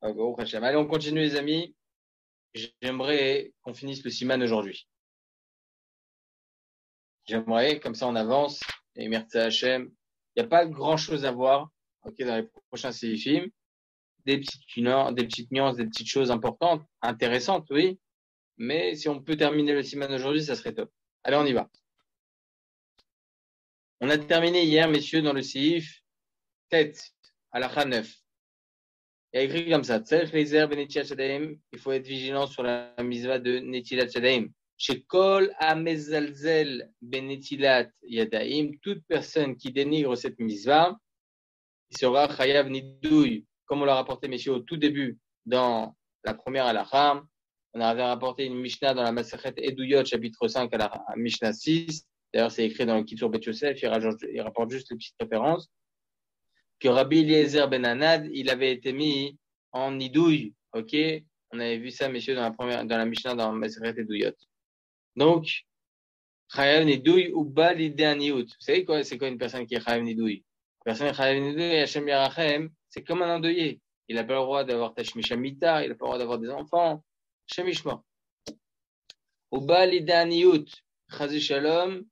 Baruch Hashem. Allez, on continue, les amis. J'aimerais qu'on finisse le Siman aujourd'hui. J'aimerais, comme ça, on avance. Et merci à Hachem. Il n'y a pas grand chose à voir, dans les prochains films. Des petites nuances, des petites choses importantes, intéressantes, oui. Mais si on peut terminer le Siman aujourd'hui, ça serait top. Allez, on y va. On a terminé hier, messieurs, dans le Seif, tête, halakha 9. Il y a écrit comme ça, il faut être vigilant sur la mitzvah de Netilat Shadaim. Chez Kol Amezalzel Benetilat Yadaim, toute personne qui dénigre cette mitzvah, il sera Chayav Nidouy, comme on l'a rapporté, messieurs, au tout début, dans la première halakha. On avait rapporté une Mishnah dans la Masechet Eduyot, chapitre 5, à la Mishnah 6. D'ailleurs, c'est écrit dans le Kitzur Bet Yosef, il rapporte juste les petites références. Que Rabbi Eliezer Ben Anad, il avait été mis en nidouille, ok? On avait vu ça, messieurs, dans la Mishnah, dans Masechet Eduyot. Donc, Chayav nidouille ou ba l'idéaniout. Vous savez quoi? C'est quoi une personne qui est Chayav nidouille? Une personne qui est Chayav nidouille, Hashem Yarachem, c'est comme un endeuillé. Il n'a pas le droit d'avoir Tashmish Amita, il n'a pas le droit d'avoir des enfants. Shemishma. Ou ba l'idéaniout, Chazi Shalom,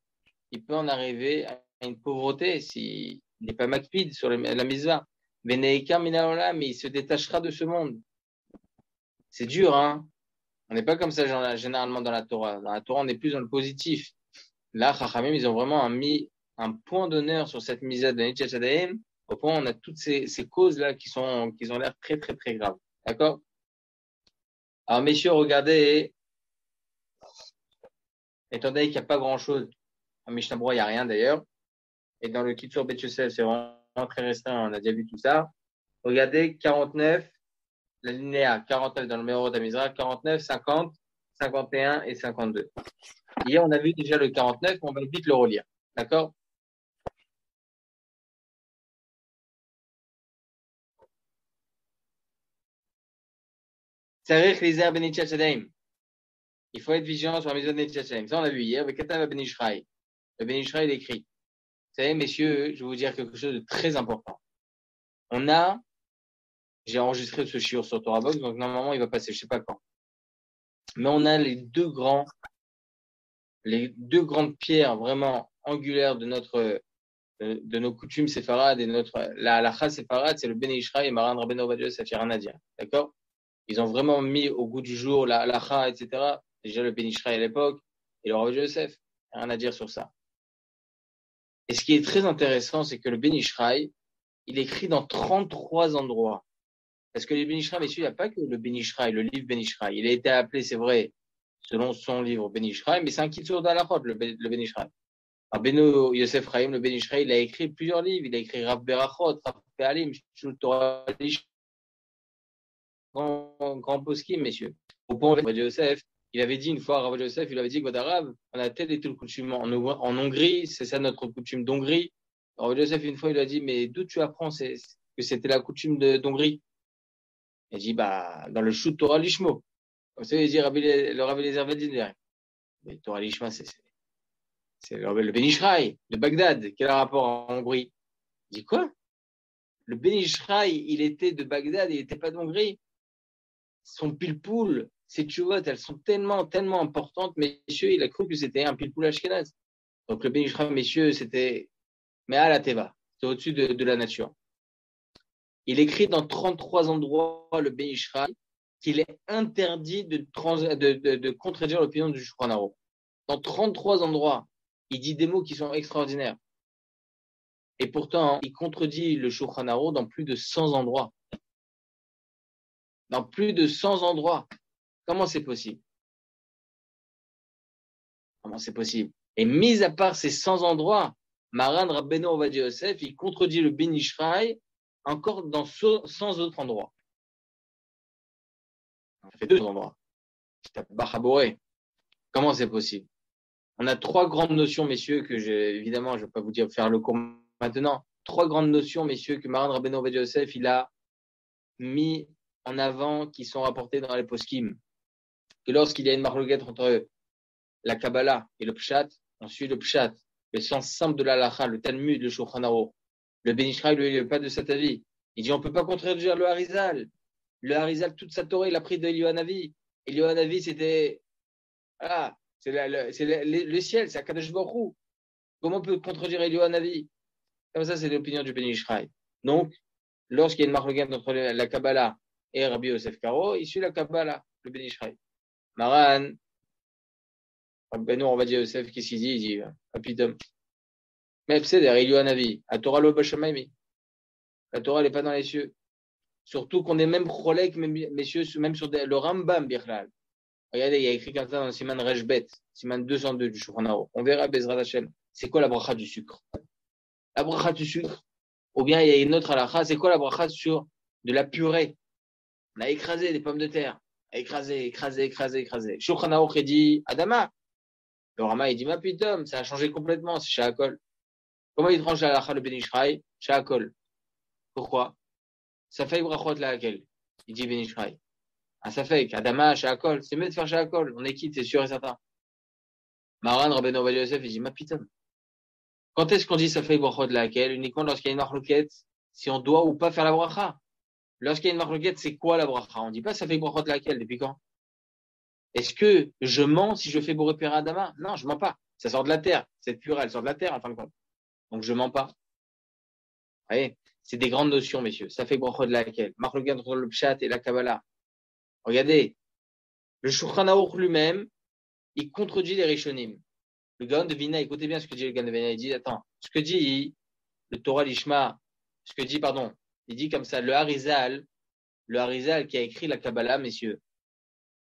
il peut en arriver à une pauvreté s'il n'est pas makpid sur la mitzvah. Veneikar minaolam, mais il se détachera de ce monde. C'est dur, hein? On n'est pas comme ça généralement dans la Torah. Dans la Torah, on est plus dans le positif. Là, Chachamim, ils ont vraiment mis un point d'honneur sur cette mitzvah de Netilat Shadaim, au point où on a toutes ces causes-là qui ont l'air très, très, très graves. D'accord? Alors, messieurs, regardez, étant donné qu'il n'y a pas grand-chose, en Mishnah Berurah, il n'y a rien d'ailleurs, et dans le Kitzur Bet Yosef, c'est vraiment très restreint, on a déjà vu tout ça. Regardez, 49, la linéa 49 dans le Meorot HaMizrach, 49, 50, 51 et 52. Hier, on a vu déjà le 49, on va vite le relire. D'accord? Tzarich Lizer Ben Netilat Shadaim. Il faut être vigilant sur la maison de Netilat Shadaim. Ça, on a vu hier. Avec Katav Ben Ishraï. Le Ben Ishraï, il écrit. Vous savez, messieurs, je vais vous dire quelque chose de très important. J'ai enregistré ce shiur sur Torah Box, donc normalement, il va passer, je sais pas quand. Mais on a les deux grandes pierres vraiment angulaires de nos coutumes séfarades et la halakha séfarade, c'est le Ben Ishraï et Maran Rabbeinu Ovadia Yosef, il n'y a rien à dire. D'accord? Ils ont vraiment mis au goût du jour la halakha, etc. Déjà le Ben Ishraï à l'époque et le Ovadia Yosef, il n'y a rien à dire sur ça. Et ce qui est très intéressant, c'est que le Ben Ishraï, il écrit dans 33 endroits. Parce que le Ben Ishraï, messieurs, il n'y a pas que le Ben Ishraï, le livre Ben Ishraï. Il a été appelé, c'est vrai, selon son livre Ben Ishraï, mais c'est un Kitzur d'Halachot, le Ben Ishraï. Rabbeinu Yosef Chaim, le Ben Ishraï, il a écrit plusieurs livres. Il a écrit Rav Berachot, Rav Pe'alim, Shul Torah, grand poskim, messieurs. Au point où Rav Yosef, il avait dit une fois, Rav Yosef, il avait dit, Godarav, on a tel et tel coutume en Hongrie, c'est ça notre coutume d'Hongrie. Rav Yosef, une fois, il a dit, mais d'où tu apprends que c'était la coutume d'Hongrie? Il dit, dans le Shul Torah Lishmo. Comme ça, il dit, le Rav Eliezer Vadiner. Mais Torah Lishma, c'est le Ben Ishraï de Bagdad. Quel rapport en Hongrie? Il dit quoi? Le Ben Ishraï, il était de Bagdad, il n'était pas d'Hongrie. Son pile-poule, ses tchuvot, elles sont tellement, tellement importantes, messieurs, il a cru que c'était un pile-poule ashkenaz. Donc le Ben Ishraï, messieurs, c'était mais à la Teva, c'est au-dessus de la nature. Il écrit dans 33 endroits, le Ben Ishraï, qu'il est interdit de contredire l'opinion du Shulchan Aruch. Dans 33 endroits, il dit des mots qui sont extraordinaires. Et pourtant, il contredit le Shulchan Aruch dans plus de 100 endroits. Dans plus de 100 endroits. Comment c'est possible? Comment c'est possible? Et mis à part ces 100 endroits, Maran Rabbeinu Ovadia Yosef, il contredit le Ben Ishraï encore dans 100 autres endroits. Ça fait 2 endroits. Comment c'est possible? On a 3 grandes notions, messieurs, évidemment, je ne vais pas vous dire faire le cours maintenant. 3 grandes notions, messieurs, que Maran Rabbeinu Ovadia Yosef, il a mis en avant, qui sont rapportées dans les poskim. Que lorsqu'il y a une marloquette entre la Kabbalah et le Pshat, on suit le Pshat, le sens simple de l'Halacha, le Talmud, le Shulchan Aruch. Le Ben Ishraï, lui, il n'est pas de cet avis. Il dit, on ne peut pas contredire le Harizal. Le Harizal, toute sa Torah, il a pris de Eliyahu Hanavi, c'était, voilà, le ciel, c'est Akadosh Baruch Hu. Comment on peut contredire Eliyahu Hanavi? Comme ça, c'est l'opinion du Ben Ish Chai. Donc, lorsqu'il y a une marloquette entre la Kabbalah et Rabbi Yosef Karo, il suit la Kabbalah, le Ben Ish Chai. Maran, Ben on va dire Yosef, qu'est-ce qu'il dit? Il dit, Apitom. Mais c'est derrière Eliyahu Hanavi. La Torah lo b'shamayim. La Torah, elle n'est pas dans les cieux. Surtout qu'on est même cholek, messieurs, même sur le Rambam, Birlal. Regardez, il y a écrit comme ça dans le Siman Rejbet, Siman 202 du Shulchan Aruch. On verra Bezrat Hashem. C'est quoi la bracha du sucre? La bracha du sucre. Ou bien il y a une autre halakha, c'est quoi la bracha sur de la purée? On a écrasé des pommes de terre. Écrasé. Shulchan Aruch, il dit Adama. Le Rama, il dit ma pitom, ça a changé complètement, c'est Shahakol. Comment il tranche la halakha le Ben Ish Chai? Shahakol. Pourquoi? Ça fait brachot laquelle? Il dit Ben Ish Chai. Ah, ça fait Adama, Shahakol. C'est mieux de faire Shahakol. On est quitte, c'est sûr et certain. Maran, Rabbeinu Ovadia Yosef, il dit ma pitom. Quand est-ce qu'on dit ça fait brachot laquelle? Uniquement lorsqu'il y a une marloquette, si on doit ou pas faire la bracha. Lorsqu'il y a une marloquette, c'est quoi la bracha? On dit pas ça fait brachot laquelle. Depuis quand? Est-ce que je mens si je fais Boré Pera Adama? Non, je mens pas. Ça sort de la terre. Cette pure, elle sort de la terre, en fin de compte. Donc, je mens pas. Vous voyez? C'est des grandes notions, messieurs. Ça fait brachot laquelle? Marloquette entre le Pshat et la Kabbalah. Regardez. Le Shulchan Aruch lui-même, il contredit les Rishonim. Le Gaon de Vina, écoutez bien ce que dit le Gaon de Vina. Il dit, attends, ce que dit le Torah Lishma, il dit comme ça, le Harizal qui a écrit la Kabbalah, messieurs,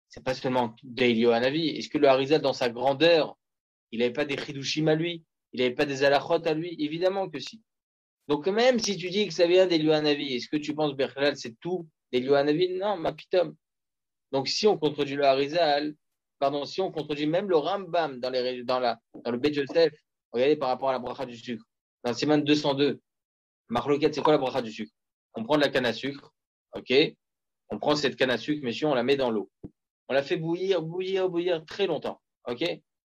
c'est pas seulement d'Eliyahu Hanavi. Est-ce que le Harizal, dans sa grandeur, il n'avait pas des chidushim à lui? Il n'avait pas des halachot à lui? Évidemment que si. Donc, même si tu dis que ça vient d'Eliyahu Hanavi, est-ce que tu penses, Berchalal, c'est tout d'Eliyahu Hanavi? Non, ma pitom. Donc, si on contredit le Harizal, si on contredit même le Rambam dans le Bet Yosef, regardez par rapport à la bracha du sucre. Dans Siman 202, Marloquette, c'est quoi la bracha du sucre? On prend de la canne à sucre, ok? On prend cette canne à sucre, messieurs, on la met dans l'eau. On la fait bouillir très longtemps, ok?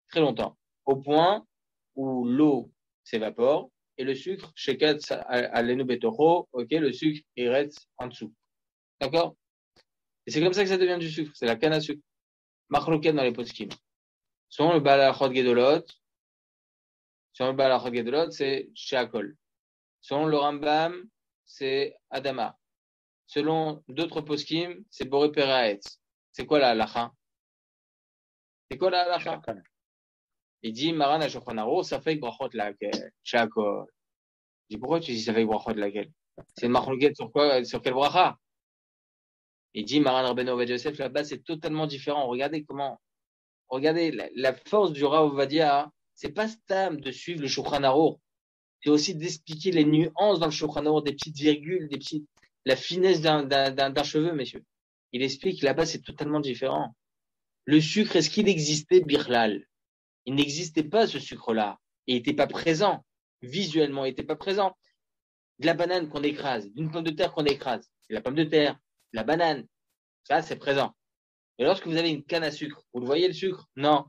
Très longtemps. Au point où l'eau s'évapore et le sucre, sheket alenu betocho, ok? Le sucre, il reste en dessous. D'accord? Et c'est comme ça que ça devient du sucre. C'est la canne à sucre. Marloquette dans les poskim. Selon le Baal Hachot Gedolot, c'est Sheakol. Selon le Rambam, c'est Adama. Selon d'autres poskim, c'est Boré Peraetz. C'est quoi la halacha? Il dit, Maran à Shulchan Aruch, ça fait brachot laquelle? Sheakol. Je dis, pourquoi tu dis ça fait brachot laquelle? C'est une marloquette sur quoi? Sur quelle bracha? Il dit, Maran Rabbeinu Ovadia Yosef, là-bas, c'est totalement différent. Regardez la force du Rav Ovadia, c'est pas stam de suivre le Shulchan Aruch. C'est aussi d'expliquer les nuances dans le Shulchan Aruch, des petites virgules, la finesse d'un cheveu, messieurs. Il explique là-bas, c'est totalement différent. Le sucre, est-ce qu'il existait, Birlal? Il n'existait pas, ce sucre-là. Il n'était pas présent. Visuellement, il n'était pas présent. De la banane qu'on écrase, d'une pomme de terre qu'on écrase, de la pomme de terre, de la banane, ça, c'est présent. Et lorsque vous avez une canne à sucre, vous le voyez le sucre? Non.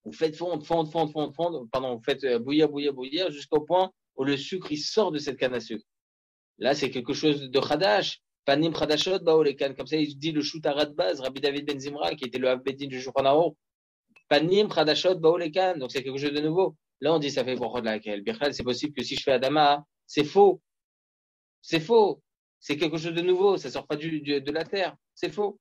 Vous faites fondre, vous faites bouillir jusqu'au point où le sucre, il sort de cette canne à sucre. Là, c'est quelque chose de Khadash. Panim Khadashot, Baolekan. Comme ça, il dit le Shoutarad base, Rabbi David Ben Zimra, qui était le Havbedin du Shulchan Aruch. Panim Khadashot, Baolekan. Donc, c'est quelque chose de nouveau. Là, on dit, ça fait brachot laquelle? Birchal, c'est possible que si je fais Adama, c'est faux. C'est faux. C'est quelque chose de nouveau. Ça sort pas de la terre. C'est faux.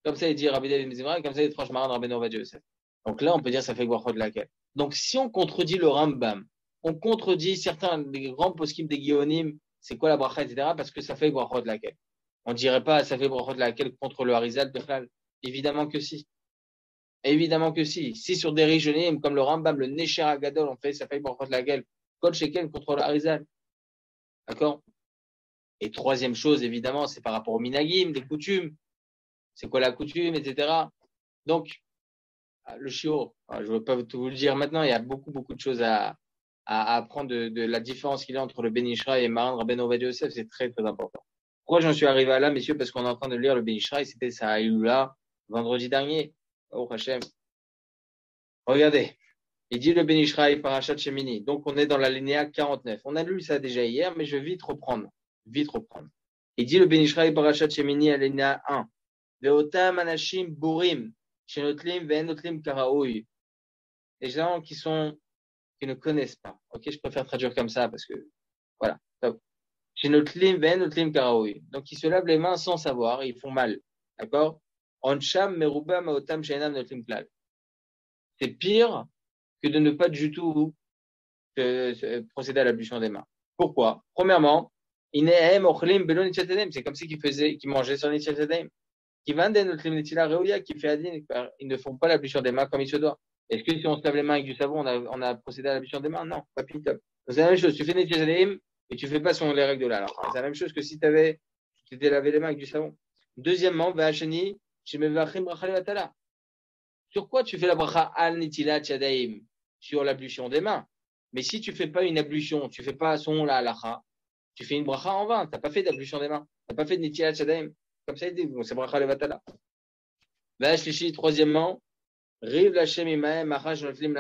Comme ça, il dit Rabbi David Ben Zimra, comme ça, il tranche Maran Rabbeinu Ovadia Yosef. Donc là, on peut dire, ça fait brachot laquelle? Donc, si on contredit le Rambam, on contredit certains des grands poskim des Guionim, c'est quoi la bracha, etc., parce que ça fait brachot de laquelle. On dirait pas, ça fait brachot de laquelle contre le Harizal, Bechlal. Évidemment que si. Évidemment que si. Si sur des Rishonim, comme le Rambam, le Necher Agadol, on fait, ça fait brachot de laquelle. Kol Shekel contre le Harizal. D'accord? Et troisième chose, évidemment, c'est par rapport au Minagim, des coutumes. C'est quoi la coutume, etc. Donc, le shiur, je ne veux pas tout vous le dire maintenant, il y a beaucoup de choses à apprendre de la différence qu'il y a entre le Ben Ish Chai et Maran Rabbeinu Ovadia Yosef, c'est très, très important. Pourquoi j'en suis arrivé à là, messieurs? Parce qu'on est en train de lire le Ben Ish Chai, c'était ça là vendredi dernier. Oh Hachem. Regardez. Il dit le Ben Ish Chai Parashat Shemini. Donc, on est dans la linéa 49. On a lu ça déjà hier, mais je vais vite reprendre. Il dit le Ben Ishraï Parashat Shemini Alena 1. Ve'otam anashim burim, shenotlim ve'enotlim karaoui. Les gens qui ne connaissent pas. Ok, je préfère traduire comme ça parce que, voilà. Top. Shenotlim ve'enotlim karaoui. Donc, ils se lavent les mains sans savoir et ils font mal. D'accord? Oncham meruba maotam shenam notlim klal. C'est pire que de ne pas du tout procéder à l'ablution des mains. Pourquoi? Premièrement, c'est comme si qu'ils mangeaient sur Nitchat Tadem. Qui vendent notre limnetila réolia, qui fait adin, ils ne font pas l'ablution des mains comme il se doit. Est-ce que si on se lave les mains avec du savon, on a procédé à l'ablution des mains? Non, pas pitop. C'est la même chose. Tu fais Nitchat Tadem et tu fais pas selon les règles de l'art. C'est la même chose que si tu t'étais lavé les mains avec du savon. Deuxièmement, Vachani, sur quoi tu fais la bracha al nitilat yadaim? Sur l'ablution des mains. Mais si tu fais pas une ablution, tu fais pas son la halacha, tu fais une bracha en vain. T'as pas fait d'ablution des mains. T'as pas fait de nitilat yadaim. Comme ça, il dit, bon, c'est bracha levatala. Vashlishi, troisièmement, rive l'Hachem imaem, machash notlim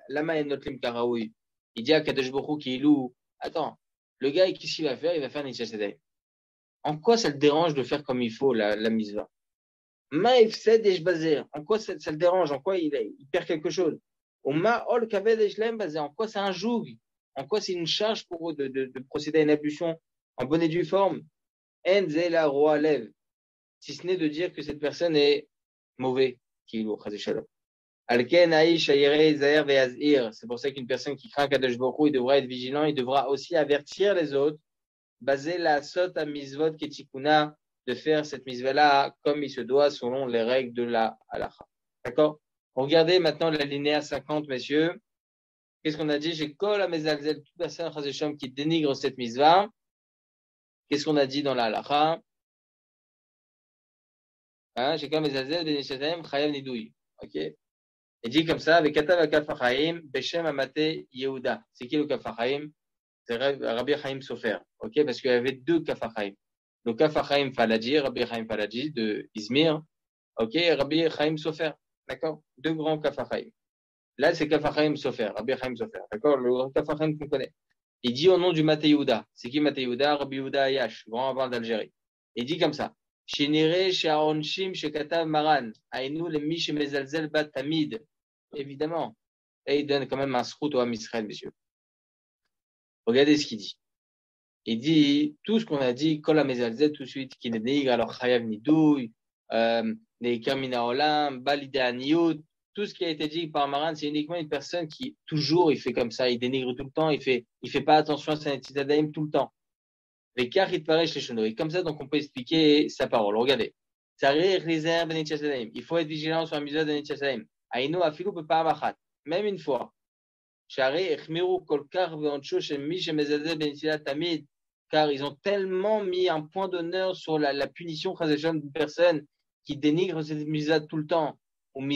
lama en notlim karaoui. Il dit à Kadosh Baruch Hu qui est loup, attends, le gars, qu'est-ce qu'il va faire? Il va faire nitilat yadaim. En quoi ça le dérange de faire comme il faut la misva? Maïf cède et je en quoi ça le dérange? En quoi il perd quelque chose? Au ma ol kaved et basé. En quoi c'est un joug? En quoi c'est une charge pour eux de procéder à une ablution en bonne et due forme? En la roi lève. Si ce n'est de dire que cette personne est mauvais, qui est shalom. Alken aïch ayere zaher ve'azir. C'est pour ça qu'une personne qui craint Kadosh Baruch Hu, il devra être vigilant, il devra aussi avertir les autres. Basé la sot à misvot ketikuna, de faire cette misva-là comme il se doit selon les règles de la halakha. D'accord? Regardez maintenant la linéa 50, messieurs. Qu'est-ce qu'on a dit? J'ai kol à mezalzel, toute personne qui dénigre cette misva. Qu'est-ce qu'on a dit dans la halakha? Hein? J'ai kol à mezalzel, benishatem, chayav nidoui. Ok? Il dit comme ça, avec katav akafachaim, beshem amate Yehuda. C'est qui le kafachaim? C'est Rabbi Chaim Sofer. Ok? Parce qu'il y avait deux kafachaim. Le Kaf Chaim Faladi, Rabbi Chaim Faladi de Izmir, ok, Rabbi Chaim Sofer, d'accord, deux grands Kaf Chaim. Là, c'est Kaf Chaim Sofer, Rabbi Chaim Sofer, d'accord, le Kaf Chaim qu'on connaît. Il dit au nom du Mateyouda. C'est qui Mateyouda? Rabbi Yehuda Ayash, grand avant d'Algérie. Il dit comme ça. Shinire Sharonshim Shekatav Maran, Aïnou le Mish Mezalzel Bat Tamid. Évidemment. Et il donne quand même un srout au Ham Israël, messieurs. Regardez ce qu'il dit. Il dit tout ce qu'on a dit, Kol HaMezalzel, tout de suite, qui n'est dénigre, alors Chayav Nidouy, Neikar Mina Olam, Balide Aniyut, tout ce qui a été dit par Maran, c'est uniquement une personne qui, toujours, il fait comme ça, il dénigre tout le temps, il fait pas attention à sa Netitadaim tout le temps. L'écart, il te paraît chez Shonori. Comme ça, donc, on peut expliquer sa parole. Regardez. Il faut être vigilant sur la misère de Netitadaim. Aïno, Afilou, peut pas amachat. Même une fois. Car ils ont tellement mis un point d'honneur sur la punition d'une personne qui dénigre cette misade tout le temps. Il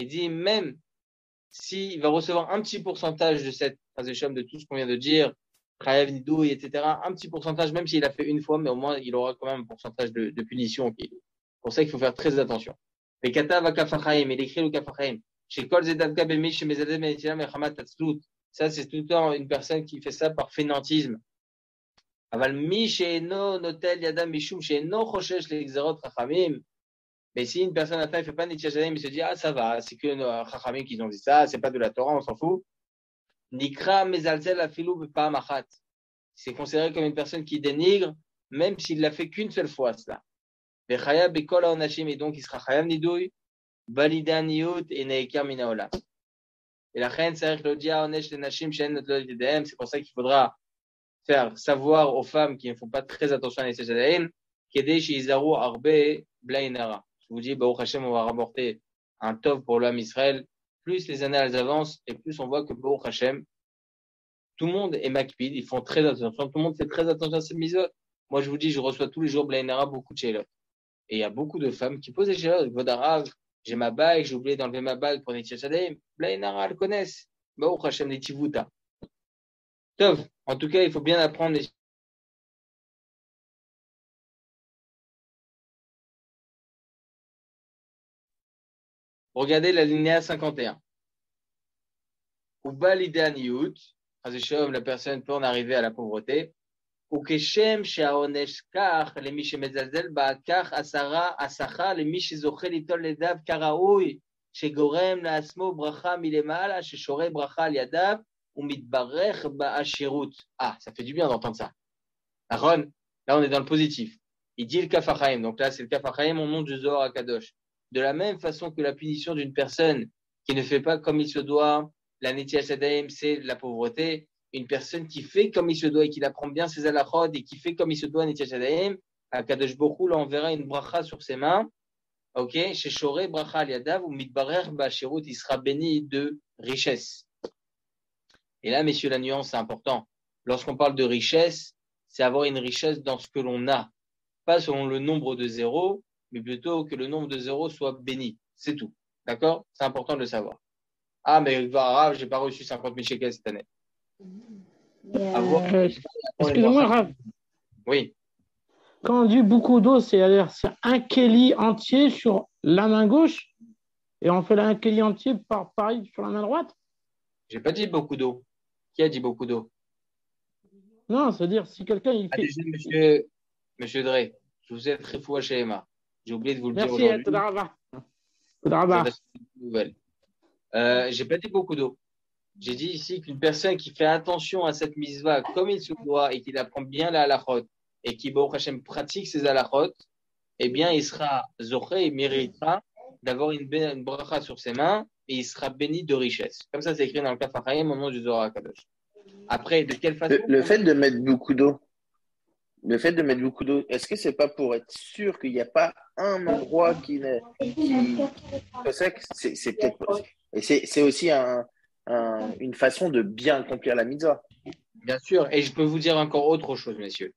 dit même s'il va recevoir un petit pourcentage de cette de tout ce qu'on vient de dire, etc., un petit pourcentage, même s'il a fait une fois, mais au moins il aura quand même un pourcentage de punition. C'est pour ça qu'il faut faire très attention. Les katav akafachaim, il écrit le kafachaim. Chez Kol Zedavka Bemi, chez Mezadeh Menetilam et Hamat Tatslut. Ça, c'est tout le temps une personne qui fait ça par fainéantisme. Aval Mi Sheeno Notel Yadam Mishum Sheeno Choshesh Lexerot Chachamim. Mais si une personne à taille ne fait pas Nitchajadim, il se dit, ah, ça va, c'est que nos Chachamim qui ont dit ça, c'est pas de la Torah, on s'en fout. Nikra Mezalzel Afilou Pas Machat. C'est considéré comme une personne qui dénigre, même s'il l'a fait qu'une seule fois, cela. Vechaya Bekol Onashim, et donc il sera Chayam Nidouy. Balidaniyut et Neikar Minaola. Et la reine, c'est pour ça qu'il faudra faire savoir aux femmes qui ne font pas très attention à l'Israël, Kedesh Arbe Blainara. Je vous dis, Baruch Hashem, on va rapporter un top pour l'homme Israël. Plus les années elles avancent, et plus on voit que Baruch Hashem, tout le monde est makpid, ils font très attention. Tout le monde fait très attention à cette misot. Moi, je vous dis, je reçois tous les jours Blainara beaucoup de shelot. Et il y a beaucoup de femmes qui posent des shelot. Vodarav, j'ai ma bague, j'ai oublié d'enlever ma bague pour Nitya Shadaim. Blainara, elles connaissent. Baruch Hashem Netivuta. Tov, en tout cas, il faut bien apprendre les. Regardez la linéa 51. ou balidaniut, la personne peut en arriver à la pauvreté, ou keshem she'aonesh kach, le mi shemezazel ba'akach asara asacha, le mi shezochel litol ledav karaoui, shegorem la'asmo bracha milemala, sheshore bracha al yadav, ou mitbarech ba'ashirut. Ah, ça fait du bien d'entendre ça. Aaron, là on est dans le positif. Il dit le kafachaim, donc là c'est le kafachaim au nom du Zohar HaKadosh. De la même façon que la punition d'une personne qui ne fait pas comme il se doit, la Netilat Yadayim, c'est la pauvreté. Une personne qui fait comme il se doit et qui apprend bien ses halachot et qui fait comme il se doit, Netilat Yadayim, HaKadosh Baruch Hu, là on verra une bracha sur ses mains. Ok, chez Shoré bracha al yadav ou mitbarer ba'ashirut, il sera béni de richesse. Et là, messieurs, la nuance c'est important. Lorsqu'on parle de richesse, c'est avoir une richesse dans ce que l'on a. Pas selon le nombre de zéros, mais plutôt que le nombre de zéros soit béni. C'est tout. D'accord? C'est important de le savoir. Ah, mais Rav, j'ai pas reçu 50 000 shekels cette année. Excusez-moi, Rav. Oui. Quand on dit beaucoup d'eau, c'est-à-dire c'est un kéli entier sur la main gauche et on fait un kéli entier pareil sur la main droite? J'ai pas dit beaucoup d'eau. Qui a dit beaucoup d'eau? Non, c'est-à-dire si quelqu'un il fait. Déjà, monsieur Dre, je vous ai très fou à Shema. J'ai oublié de vous le dire aujourd'hui. Merci, j'ai pas dit beaucoup d'eau. J'ai dit ici qu'une personne qui fait attention à cette mitzvah comme il se doit et qui apprend bien la halachot et qui, Baruch Hashem, pratique ses halachot, eh bien, il sera zoché, il méritera d'avoir une bracha sur ses mains et il sera béni de richesse. Comme ça, c'est écrit dans le Kaf HaChaim au nom du Zohar HaKadosh. Après, de quelle façon? Le fait de mettre beaucoup d'eau, est-ce que c'est pas pour être sûr qu'il n'y a pas un endroit qui c'est peut-être et c'est aussi une façon de bien accomplir la mitzvah. Bien sûr, et je peux vous dire encore autre chose, messieurs.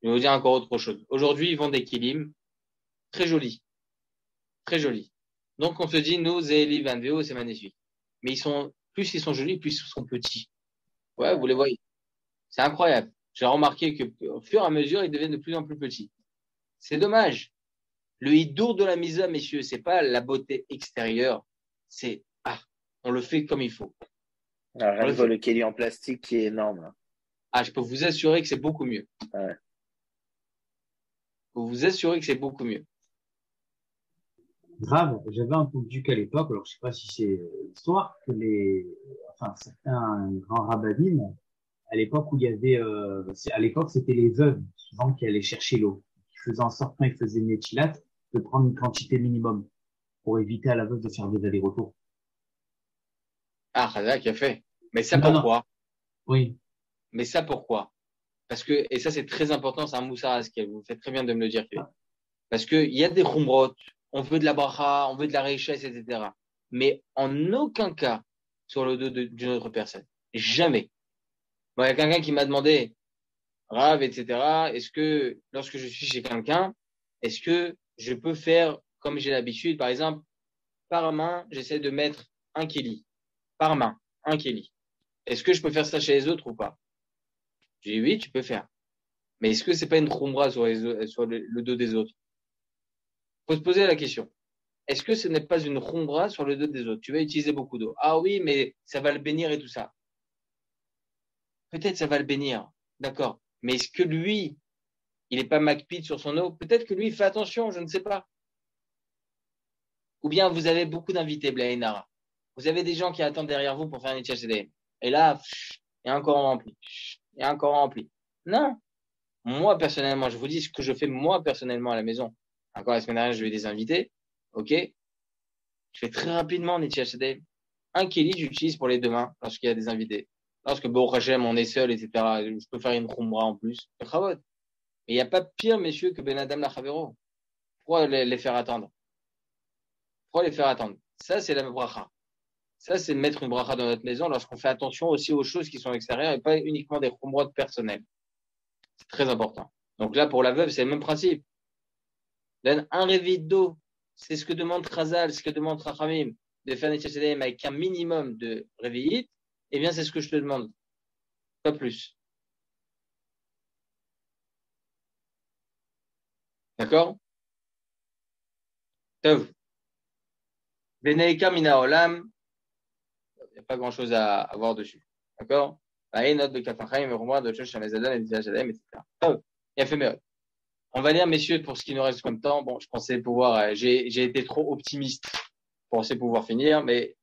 Je vais vous dire encore autre chose. Aujourd'hui, ils vendent des kilim très jolis. Très jolis. Donc, on se dit, nous, Zéli, Van Veo, c'est magnifique. Mais plus ils sont jolis, plus ils sont petits. Ouais, vous les voyez. C'est incroyable. J'ai remarqué qu'au fur et à mesure, ils deviennent de plus en plus petits. C'est dommage. Le hidour de la misa, messieurs, c'est pas la beauté extérieure. On le fait comme il faut. Rien que le kéli en plastique qui est énorme. Ah, je peux vous assurer que c'est beaucoup mieux. Ouais. Je peux vous assurer que c'est beaucoup mieux. Grave, j'avais entendu qu'à l'époque, alors je sais pas si c'est l'histoire, que certains grands rabbinim, à l'époque où il y avait, à l'époque c'était les veuves souvent qui allaient chercher l'eau, qui faisaient en sorte quand ils faisaient une étilate de prendre une quantité minimum pour éviter à la veuve de faire des allers-retours. Ah, Khazak a fait. Mais ça pourquoi? Non. Oui. Mais ça pourquoi? Parce que, et ça c'est très important, c'est un moussar askel, vous faites très bien de me le dire. Parce que il y a des khumrot, on veut de la bracha, on veut de la richesse, etc. Mais en aucun cas sur le dos d'une autre personne. Jamais. Bon, il y a quelqu'un qui m'a demandé, Rav, etc., est-ce que lorsque je suis chez quelqu'un, est-ce que je peux faire comme j'ai l'habitude, par exemple, par main, j'essaie de mettre un kéli. Par main, un kéli. Est-ce que je peux faire ça chez les autres ou pas? J'ai dit oui, tu peux faire. Mais est-ce que c'est pas une khumra sur le dos des autres? Faut se poser la question. Est-ce que ce n'est pas une khumra sur le dos des autres? Tu vas utiliser beaucoup d'eau. Ah oui, mais ça va le bénir et tout ça. Peut-être ça va le bénir. D'accord. Mais est-ce que lui, il n'est pas macpide sur son eau? Peut-être que lui, il fait attention, je ne sais pas. Ou bien vous avez beaucoup d'invités, Blainara. Vous avez des gens qui attendent derrière vous pour faire un HCDM. Et là, il y a encore rempli. Il y a encore rempli. Non. Moi, personnellement, je vous dis ce que je fais moi, personnellement, à la maison. Encore la semaine dernière, je vais des invités. OK? Je fais très rapidement un HCDM. Un kéli, j'utilise pour les deux mains lorsqu'il y a des invités. Lorsque Baruch Hashem, on est seul, etc. Je peux faire une khumra en plus. Mais il n'y a pas pire, messieurs, que Ben Adam la Chavero. Pourquoi les faire attendre? Pourquoi les faire attendre? Ça, c'est la bracha. Ça, c'est de mettre une bracha dans notre maison lorsqu'on fait attention aussi aux choses qui sont extérieures et pas uniquement des khumrot personnels. C'est très important. Donc là, pour la veuve, c'est le même principe. Donne un réveil d'eau. C'est ce que demande Khazal, ce que demande Rachamim, de faire Netziat Yadayim avec un minimum de réveillite. Eh bien, c'est ce que je te demande. Pas plus. D'accord? Tov. Beneika mina olam. Il n'y a pas grand-chose à voir dessus. D'accord? Note de Kafachaim, de Chosh, Shamazadan, et Djadem, etc. Il a fait mieux. On va lire, messieurs, pour ce qui nous reste comme temps. Bon, je pensais pouvoir, j'ai été trop optimiste pour penser pouvoir finir, mais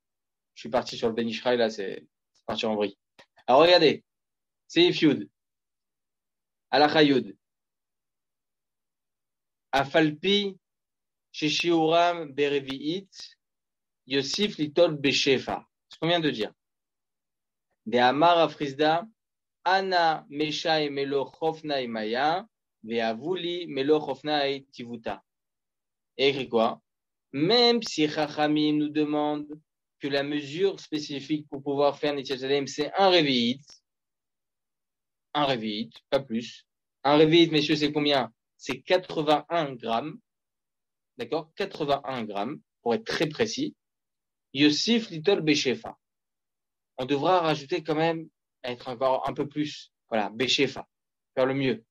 je suis parti sur le Ben Ishraï, là, c'est parti en vrille. Alors, regardez. C'est Yud. Alakha Yud. Afalpi, Sheshiuram, Berevi'it, Yosif, Litol, Beshefa. Ce qu'on vient de dire. De Amar Afrizda, Ana, Mesha, Melo, Chofna, Maya, Veavuli, Melo, Chofna, Tivuta. Et écrit quoi? Même si Chachamim nous demande que la mesure spécifique pour pouvoir faire Netilat Yadayim, c'est un réveillite, pas plus. Un réveillite, messieurs, c'est combien? C'est 81 grammes. D'accord? 81 grammes, pour être très précis. Yosif Litol Beshefa. On devra rajouter quand même, être encore un peu plus. Voilà, Beshefa. Faire le mieux.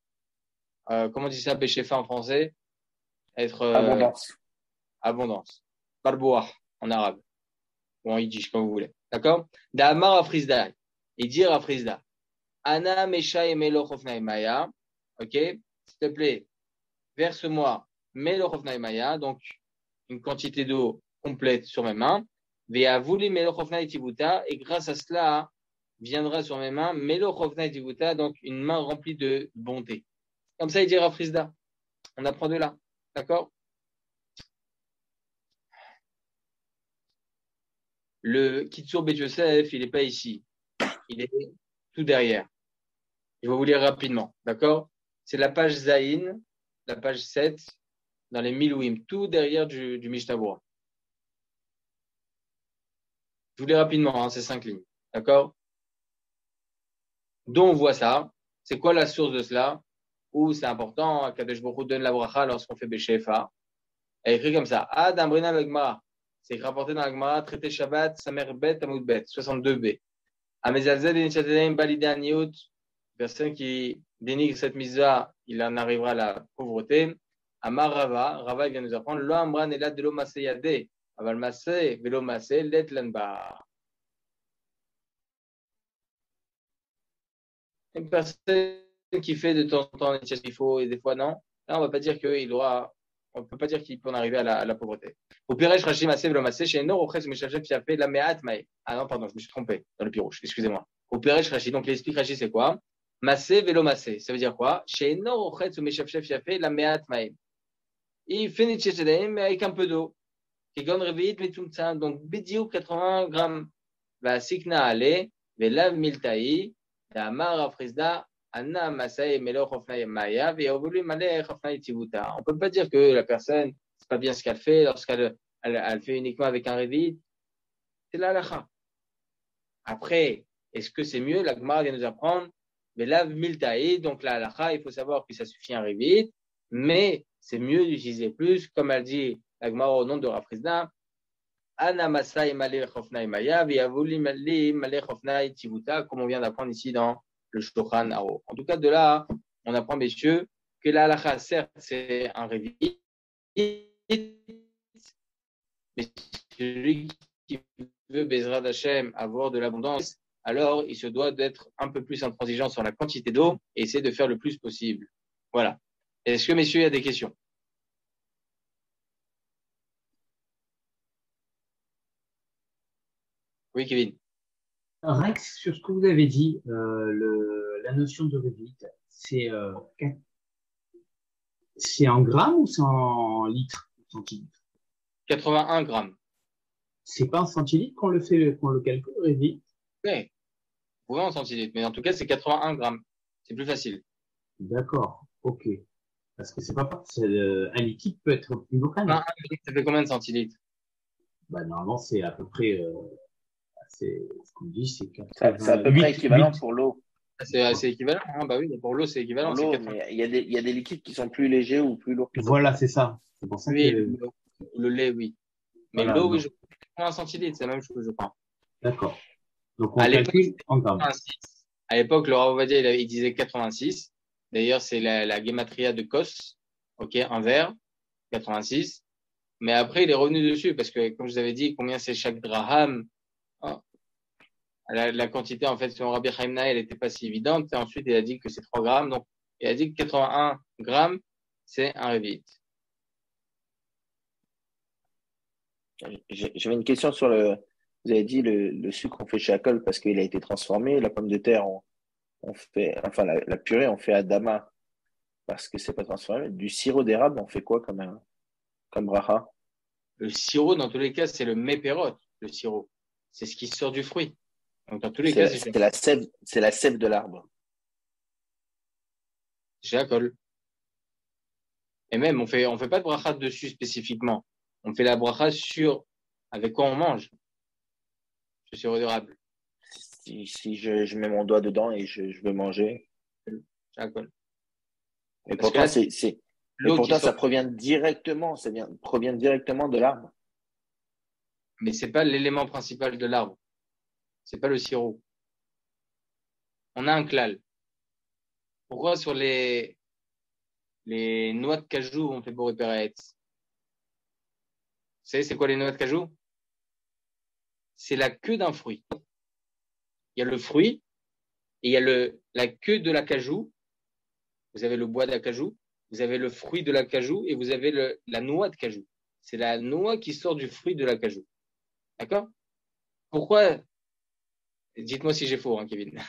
Comment on dit ça, Beshefa en français? Être, abondance. Barboah, en arabe. Ou en yiddish, comme vous voulez. D'accord? D'Amar Afrizda. Et dire Afrizda. Ana Mesha et Melochofna Maya. Ok? S'il te plaît, verse-moi Melochofna Maya. Donc, une quantité d'eau complète sur mes mains. Ve'avuli Melochofna Tivuta. Et grâce à cela, viendra sur mes mains Melochofna Tivuta. Donc, une main remplie de bonté. Comme ça, il dira Afrizda. On apprend de là. D'accord? Le Kitsur Bet Yosef, il n'est pas ici. Il est tout derrière. Je vais vous lire rapidement. D'accord? C'est la page Zaïn, la page 7, dans les Milouim, tout derrière du Mishnah. Je vous lis rapidement, hein, c'est 5 lignes. D'accord? D'où on voit ça? C'est quoi la source de cela? Ou c'est important, Kadosh Baruch Hu donne la bracha lorsqu'on fait Beshefa. Elle est écrit comme ça. Ad Amrina l'Agmara. C'est rapporté dans l'Agmara, traité Shabbat, Samer Bet, Amud Bet, 62b. Amezalzel et Nichatadem Balide Aniut. Personne qui dénigre cette mitzvah, il en arrivera à la pauvreté. Amar Rava, Rava vient nous apprendre, Lo Amran Elad de lo Masé Yade, Aval Masé, Velo Masé, Let Lanba. Une personne qui fait de temps en temps ce qu'il faut et des fois non, là on va pas dire qu'il aura, on peut pas dire qu'il peut en arriver à la pauvreté. Au Piresh Rashi Masé, Velo Masé, chez Nor, Ochez, Meshachef, Fiapé, la Meat Maï. Ah non, pardon, je me suis trompé dans le pirouche, excusez-moi. Au Piresh Rashi, donc l'explique Rashi, c'est quoi? Massé, vélo massé. Ça veut dire quoi? Chez Nor, Ochetz ou Meshafchef, il a fait la Meat Maïm. Il fait Nitchechedaim, mais avec un peu d'eau. Kegon Revit, Metumtsan. Donc, Bidiou, 80 grammes. Va Sikna Ale, Velav Miltaï, Damar Afrizda, Anna Masai, Melo Chofnaï Maya, Veovulu Male Chofnaï Tivuta. On peut pas dire que la personne, c'est pas bien ce qu'elle fait lorsqu'elle elle fait uniquement avec un Revit. C'est la halakha. Après, est-ce que c'est mieux? La Gemara vient nous apprendre. Mais là, miltaï, donc la halakha, il faut savoir que ça suffit un révit, mais c'est mieux d'utiliser plus, comme elle dit la Gemara au nom de Rafrizna. Ana masai malé chofnai maya, viavuli malé chofnai tivuta, comme on vient d'apprendre ici dans le Shulchan Aruch. En tout cas, de là, on apprend, messieurs, que la halakha, certes, c'est un révit, mais celui qui veut, Bezrat Hashem, avoir de l'abondance, alors il se doit d'être un peu plus intransigeant sur la quantité d'eau et essayer de faire le plus possible. Voilà. Est-ce que, messieurs, il y a des questions? Oui, Kevin. Rex, sur ce que vous avez dit, la notion de révit, c'est en grammes ou c'est en litres, centilitres? 81 grammes. C'est pas en centilitres qu'on le calcule, révit? Oui, vous pouvez en centilitres, mais en tout cas, c'est 81 grammes. C'est plus facile. D'accord, ok. Parce que un liquide peut être plus lourd qu'un autre. Ça fait combien de centilitres? Bah, normalement, c'est à peu près, c'est, ce qu'on dit, c'est C'est à peu près équivalent pour l'eau. C'est équivalent, hein? Bah oui, pour l'eau, c'est équivalent. Pour l'eau, mais il y a des liquides qui sont plus légers ou plus lourds que d'autres. Voilà, c'est ça. C'est pour ça oui, que... le lait, oui. Mais voilà, l'eau, oui, je crois 80 centilitres, c'est la même chose, je crois. D'accord. Donc, on calcule en grammes. À l'époque, le Rav Ovadia, il disait 86. D'ailleurs, c'est la gematria de Kos, ok, un verre, 86. Mais après, il est revenu dessus parce que, comme je vous avais dit, combien c'est chaque draham? Oh. La quantité, en fait, selon Rabbi Chaim elle n'était pas si évidente. Et ensuite, il a dit que c'est 3 grammes. Donc, il a dit que 81 grammes, c'est un révite. J'avais une question sur le. Vous avez dit le sucre, on fait chez Akol parce qu'il a été transformé. La pomme de terre, on fait. Enfin, la purée, on fait à Dama parce que c'est pas transformé. Du sirop d'érable, on fait quoi comme bracha? Le sirop, dans tous les cas, c'est le mépérot, le sirop. C'est ce qui sort du fruit. Donc, dans tous les cas, C'est la sève de l'arbre. chez Akol. Et même, on fait pas de bracha dessus spécifiquement. On fait la bracha sur avec quoi on mange. Le sirop d'érable. Si je mets mon doigt dedans et je veux manger. Chez Akol. Et Parce que pourtant, là, l'eau qui ça sort. provient directement, provient directement de l'arbre. Mais c'est pas l'élément principal de l'arbre. C'est pas le sirop. On a un klal. Pourquoi sur les noix de cajou, on fait boré péretz? Vous savez, c'est quoi les noix de cajou? C'est la queue d'un fruit. Il y a le fruit et il y a la queue de la cajou. Vous avez le bois de la cajou, vous avez le fruit de la cajou et vous avez la noix de cajou. C'est la noix qui sort du fruit de la cajou. D'accord? Pourquoi? Dites-moi si j'ai faux, hein, Kevin.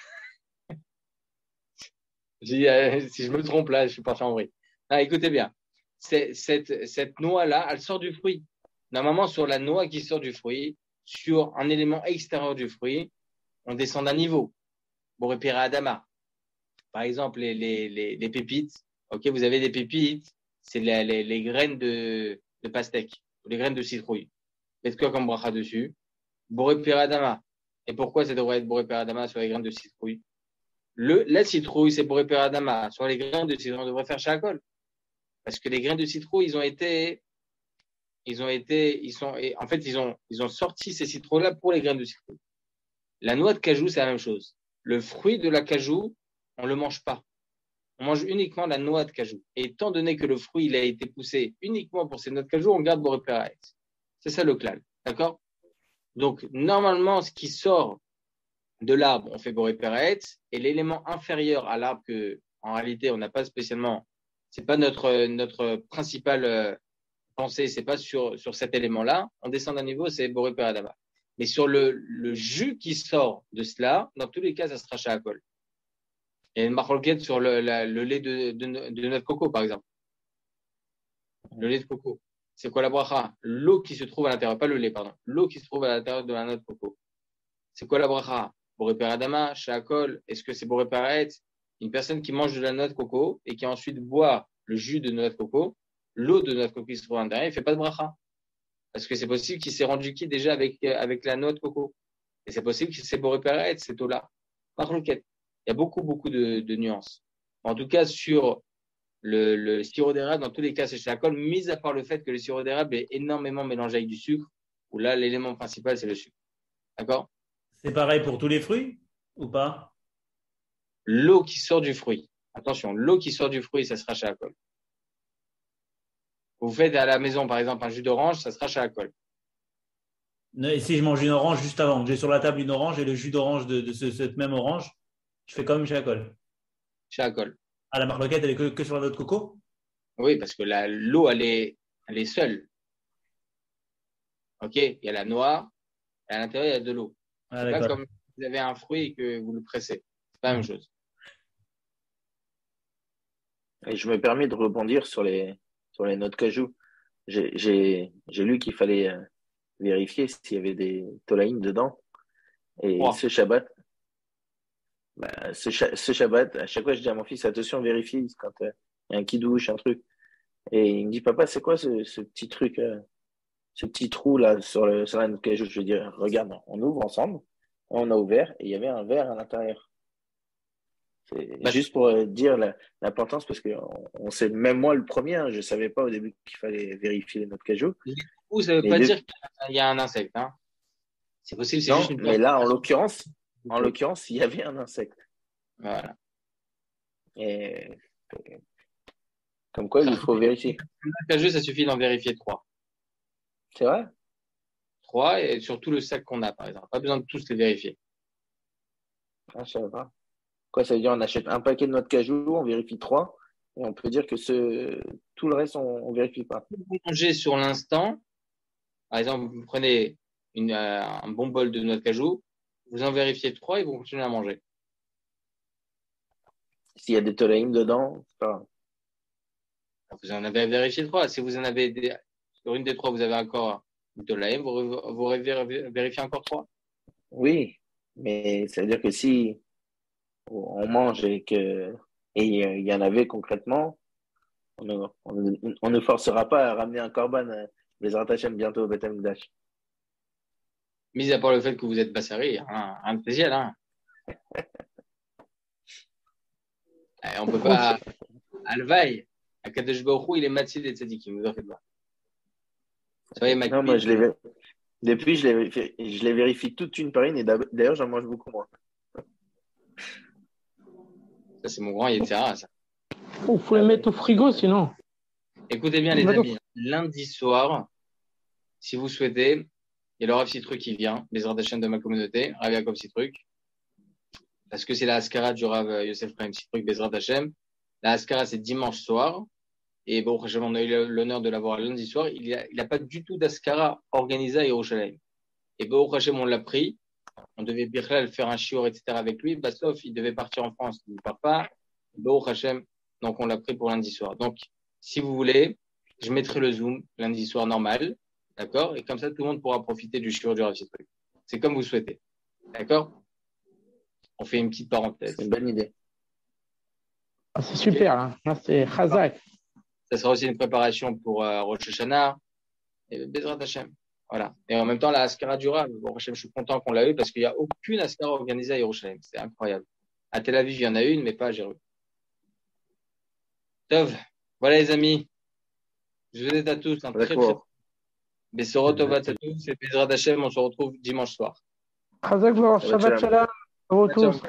Si je me trompe là, je suis pas chambré. Ah, écoutez bien. Cette noix-là, elle sort du fruit. Normalement, sur la noix qui sort du fruit, sur un élément extérieur du fruit, on descend d'un niveau. Borépira Adama. Par exemple, les pépites. Ok, vous avez des pépites, c'est les graines de pastèque, ou les graines de citrouille. Faites quoi comme bracha dessus? Borépira Adama. Et pourquoi ça devrait être Borépira Adama sur les graines de citrouille? La citrouille, c'est Borépira Adama. Sur les graines de citrouille, on devrait faire chakol. Parce que les graines de citrouille, en fait, ils ont sorti ces citrouilles-là pour les graines de citrouille. La noix de cajou, c'est la même chose. Le fruit de la cajou, on le mange pas. On mange uniquement la noix de cajou. Et étant donné que le fruit, il a été poussé uniquement pour ces noix de cajou, on garde Boré Péretz. C'est ça le klal. D'accord? Donc, normalement, ce qui sort de l'arbre, on fait Boré Péretz. Et l'élément inférieur à l'arbre que, en réalité, on n'a pas spécialement, c'est pas notre principale pensée, c'est pas sur cet élément-là. On descend d'un niveau, c'est Boré Péradama. Mais sur le jus qui sort de cela, dans tous les cas, ça sera Shahakol. Il y a une marloquette sur le lait de noix de coco, par exemple. Le lait de coco. C'est quoi la bracha? L'eau qui se trouve à l'intérieur, pas le lait, pardon. L'eau qui se trouve à l'intérieur de la noix de coco. C'est quoi la bracha? Boré Péradama, Shahakol. Est-ce que c'est Boré Péretz? Une personne qui mange de la noix de coco et qui ensuite boit le jus de noix de coco, l'eau de noix de coco qui se trouve à l'intérieur, il fait pas de bracha. Parce que c'est possible qu'il s'est rendu quitte déjà avec la noix de coco. Et c'est possible qu'il s'est boré péret, cette eau-là. Par roquette. Il y a beaucoup de nuances. En tout cas, sur le sirop d'érable, dans tous les cas, c'est shakol, mis à part le fait que le sirop d'érable est énormément mélangé avec du sucre, où là, l'élément principal, c'est le sucre. D'accord? C'est pareil pour tous les fruits ou pas? L'eau qui sort du fruit. Attention, l'eau qui sort du fruit, ça sera shakol. Vous faites à la maison, par exemple, un jus d'orange, ça sera shakol. Et si je mange une orange juste avant, que j'ai sur la table une orange et le jus d'orange de cette même orange, je fais comme chez Akol. Shakol. Ah, la marloquette, elle est que sur la noix de coco? Oui, parce que l'eau, elle est seule. OK? Il y a la noix, et à l'intérieur, il y a de l'eau. Ah, C'est pas d'accord. comme si vous avez un fruit et que vous le pressez. C'est pas la même chose. Et je me permets de rebondir sur les noix de cajou. J'ai lu qu'il fallait vérifier s'il y avait des tolaïnes dedans. Et Trois. ce Shabbat, ce Shabbat, à chaque fois, je dis à mon fils, attention, vérifie quand il y a un kidouche, un truc. Et il me dit, papa, c'est quoi ce petit truc, ce petit trou là sur la noix de cajou? Je lui dis, regarde, on ouvre ensemble. On a ouvert et il y avait un verre à l'intérieur. C'est juste pour dire l'importance, parce que on sait, même moi le premier, hein, je savais pas au début qu'il fallait vérifier les noix de cajou. Ou ça veut Mais pas dire qu'il y a un insecte. Hein. C'est possible, c'est non, juste une mais là, en perturbation. l'occurrence, il y avait un insecte. Voilà. Et comme quoi, il faut vérifier. Le jeu, ça suffit d'en vérifier 3. C'est vrai? 3 et surtout le sac qu'on a, par exemple. Pas besoin de tous les vérifier. Ah, je savais pas. Quoi, ça veut dire on achète un paquet de noix de cajou, on vérifie 3, et on peut dire que tout le reste, on vérifie pas. Vous mangez sur l'instant, par exemple, vous prenez un bon bol de noix de cajou, vous en vérifiez 3 et vous continuez à manger. S'il y a des tolaïm dedans, c'est pas grave. Vous en avez vérifié 3. Si vous en avez sur une des 3, vous avez encore de l'AM, vous vérifiez encore 3. Oui, mais ça veut dire que si on mange et il y en avait concrètement, on ne forcera pas à ramener un korban les Hashem bientôt au Beth Amikdash. Mis à part le fait que vous êtes Bassari, hein, un de spécial, hein. Et on peut pas. Alvaï, à Kadesh Baruch Hu, il est Matsi des Tzadikim, vous en faites pas. Soyez Non, moi, depuis, je les vérifie toute une par une et d'ailleurs, j'en mange beaucoup moins. Ça, c'est mon grand Yetzirah, ça. Il faut les mettre au frigo sinon. Écoutez bien, les amis. Lundi soir, si vous souhaitez, il y a le Rav Citruc qui vient, les Hashem de ma communauté, Rav Yaakov Citruc, parce que c'est la Haskara du Rav Yosef Chaim Citruc, Bezrat Hashem. La Haskara, c'est dimanche soir. Et bon, on a eu l'honneur de l'avoir lundi soir. Il n'a pas du tout d'Askara organisé à Yerushalayim. Et bon, on l'a pris. On devait faire un shiur, etc. avec lui. Sauf, il devait partir en France. Il ne part pas. Bon, donc on l'a pris pour lundi soir. Donc, si vous voulez, je mettrai le Zoom lundi soir normal. D'accord? Et comme ça, tout le monde pourra profiter du shiur du Rav Citruc. C'est comme vous souhaitez. D'accord? On fait une petite parenthèse. C'est une bonne idée. Ah, c'est super, hein. Là, c'est Chazak. Ça sera aussi une préparation pour Rosh Hashanah et Bezrat Hashem. Voilà. Et en même temps, la Haskara du Rav. Bon, Hashem, je suis content qu'on l'a eu parce qu'il n'y a aucune Haskara organisée à Yerushalayim. C'est incroyable. À Tel Aviv, il y en a une, mais pas à Jérusalem. Tov. Voilà, les amis. Je vous souhaite à tous un très, très Bessorot Tovat à tous et Bezrat Hashem. On se retrouve dimanche soir. Chazak, Shabbat Shalom. À vous tous.